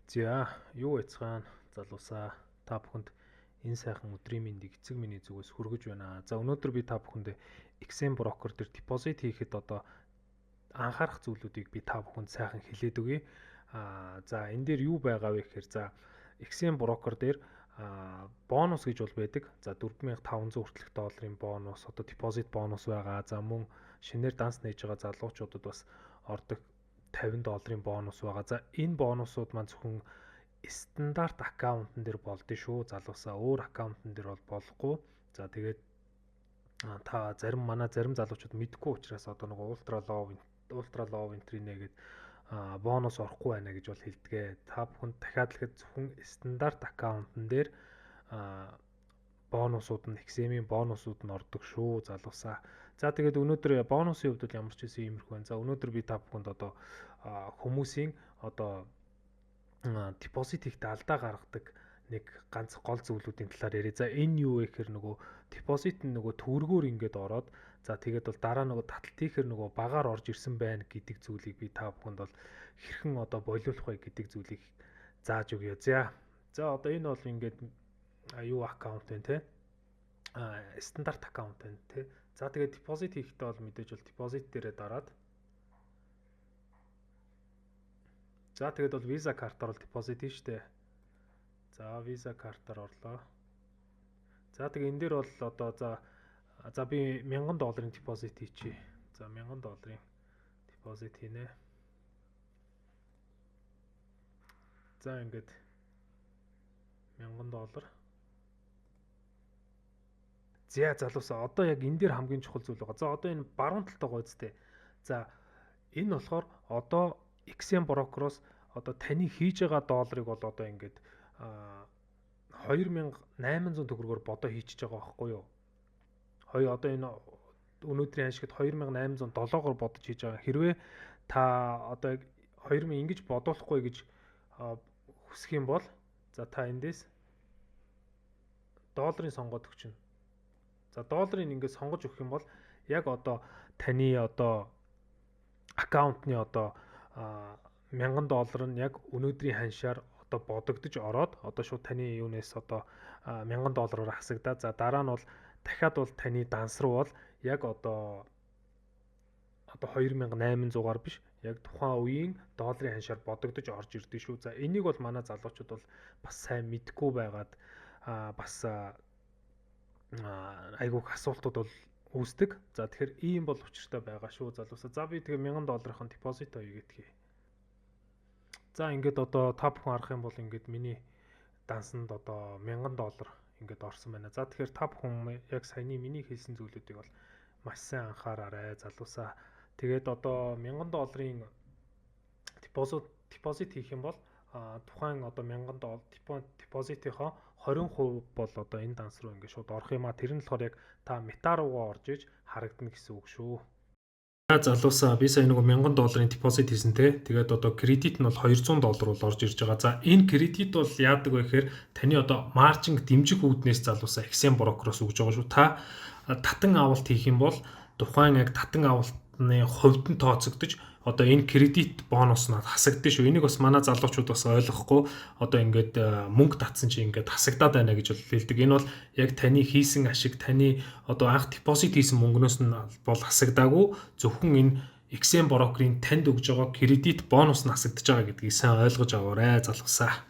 За юу яцгаана залуусаа та бүхэнд энэ сайхан өдрийн мэндийг эцэг миний зүгээс хүргэж байна. За өнөөдөр би та бүхэнд XM брокер дээр депозит хийхэд одоо анхаарах зүйлүүдийг би та бүхэнд сайхан хэлээд өгье. За энэ дээр юу байгаа вэ гэхээр за XM брокер дээр бонус гэж бол байдаг. За 4500 хүртэлх долларын бонус, одоо депозит бонус байгаа. За мөн шинээр данс нээж байгаа залуучуудад бас ордог $50 бонус байгаа. За энэ бонусууд маань зөвхөн стандарт аккаунтн дээр болдсон шүү. Залуусаа өөр аккаунтн дээр бол болохгүй. За тэгээд та зарим залуучууд мэдгүй учраас одоо нэг ультра лоу энтринэ гэдэг бонус орохгүй байна гэж бол хэлдэгэ. Та бүхэн дахиад л зөвхөн стандарт аккаунтн дээр бонусууд нь XM-ийн бонусууд нь ордог шүү залуусаа. За тэгээд өнөөдөр бонусын хувьд ямар ч гэсэн иймэрхүү байна. За өнөөдөр би та бүхэнд одоо хүмүүсийн одоо депозит хийхдээ алдаа гаргадаг нэг ганц гол зүйлүүдийн талаар яриа. За энэ юу вэ гэхээр нөгөө депозит нь нөгөө төгрөгөөр ингээд ороод за тэгээд бол дараа нөгөө таталт хийхээр нөгөө багаар орж ирсэн байна гэдэг зүйлийг би та бүхэнд бол хэрхэн одоо болиулах вэ гэдэг зүйлийг зааж өгье. За одоо энэ бол ингээд юу аккаунт вэ те? Стандарт аккаунт байна те. За тэгээд депозит хийхдээ бол мэдээж бол депозит дээрээ дараад за тэгээд бол Visa картаар бол депозит хийн штэ. За Visa картаар орлоо. За тэгээд энэ дээр бол одоо за би $1000 депозит хийчихье. За $1000 депозит хийнэ. За ингээд $1000. За залуусаа одоо яг энэ дээр хамгийн чухал зүйл байгаа. За одоо энэ баруун талтай гоо зү. За энэ болохоор одоо XM брокероос одоо таны хийж байгаа долларыг бол одоо ингээд 2800 төгрөгөөр бодоо хийчихэж байгаа байхгүй юу? Одоо энэ өнөөдрийн ашигт 2807-оор бодож хийж байгаа. Хэрвээ та одоо 2000 ингэж бодуулахгүй гэж хүсэх юм бол за та эндээс долларын сонгоод өгчнө. За долларын ингээд сонгож өгөх юм бол яг одоо таны одоо аккаунтны одоо $1000 нь яг өнөөдрийн ханшаар одоо бодогдож ороод одоо шууд таны юунаас одоо $1000-аар хасагдаа. За дараа нь бол дахиад бол таны данс руу бол яг одоо 2800-аар биш яг тухайн үеийн долларын ханшаар бодогдож орж ирдэг шүү. За энийг бол манай залуучууд бол бас сайн мэдгүй байгаад бас айгүйх асуултууд бол үүсдэг. За тэгэхээр ийм бол учиртай байгаа шүү залуусаа. За би тэгээ $1000-ын депозит оё гэдгийг. За ингээд одоо та бүхэн харах юм бол ингээд миний дансанд одоо $1000 ингээд орсон байна. За тэгэхээр та бүхэн яг саяны миний хэлсэн зүйлүүдийг бол маш сайн анхаараарай залуусаа. Тэгээд одоо $1000 депозит хийх юм бол тухайн одоо $1000 депозитынхоо 20% бол одоо энэ данс руу ингээд шууд орох юм а. Тэр нь болохоор яг та мета руугаа орж иж харагдана гэсэн үг шүү. Залуусаа би сая нөгөө $1000 депозит хийсэн те. Тэгээд одоо кредит нь бол $200 бол орж ирж байгаа. За энэ кредит бол яадаг вэ гэхээр таны одоо маржинг дэмжих үүднээс залуусаа XM брокероос өгж байгаа шүү. Та татан авалт хийх юм бол тухайн яг татан авалтны хувьд нь тооцогдож одоо энэ кредит бонус нь хасагдсан шүү. Энийг бас манай залуучууд бас ойлгохгүй одоо ингээд мөнгө татсан чи ингээд хасагдаад байна гэж бол хэлдэг. Энэ бол яг таны хийсэн ашиг, таны одоо анх депозит хийсэн мөнгнөөс нь бол хасагдаагүй. Зөвхөн энэ XM брокерийн танд өгж байгаа кредит бонус нь хасагдаж байгаа гэдгийг сайн ойлгож аваарай залуусаа.